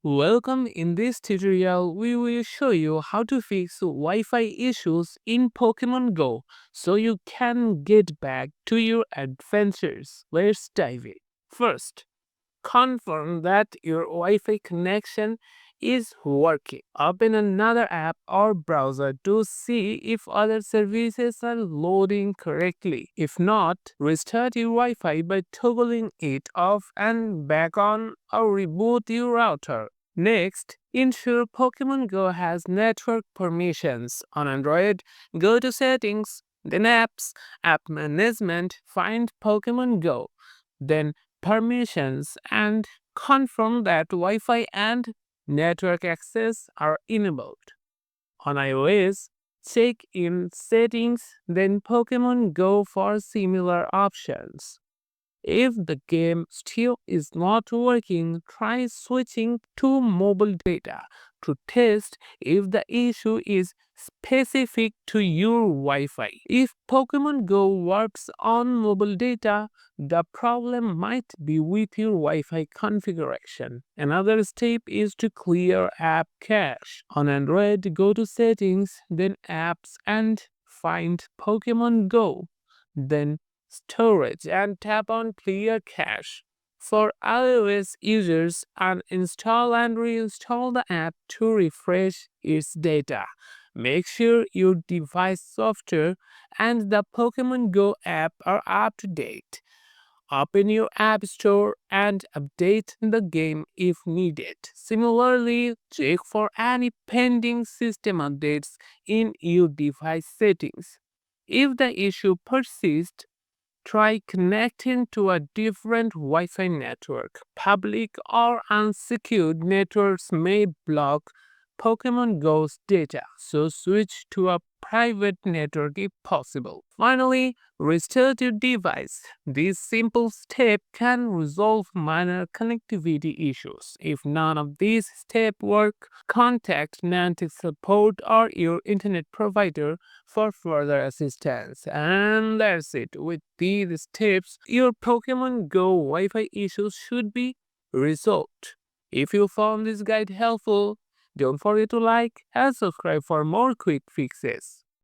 Welcome. In this tutorial, we will show you how to fix Wi-Fi issues in Pokemon Go so you can get back to your adventures. Let's dive in. First, confirm that your Wi-Fi connection is working. Open another app or browser to see if other services are loading correctly. If not, restart your Wi-Fi by toggling it off and back on or reboot your router. Next, ensure Pokemon Go has network permissions. On Android, go to Settings, then Apps, App Management, find Pokemon Go, then Permissions, and confirm that Wi Fi and network access are enabled. On iOS, check in Settings, then Pokemon Go for similar options. If the game still is not working, try switching to mobile data to test if the issue is specific to your Wi Fi. If Pokemon Go works on mobile data, the problem might be with your Wi Fi configuration. Another step is to clear app cache. On Android, go to Settings, then Apps, and find Pokemon Go. Then Storage and tap on Clear Cache. For iOS users, uninstall and reinstall the app to refresh its data. Make sure your device software and the Pokemon Go app are up to date. Open your App Store and update the game if needed. Similarly, check for any pending system updates in your device settings. If the issue persists, try connecting to a different Wi Fi network. Public or unsecured networks may block Pokemon Go's data, so switch to a private network if possible. Finally, restart your device. This simple step can resolve minor connectivity issues. If none of these steps work, contact Niantic support or your internet provider for further assistance. And that's it. With these tips, your Pokemon Go Wi Fi issues should be resolved. If you found this guide helpful, don't forget to like and subscribe for more quick fixes.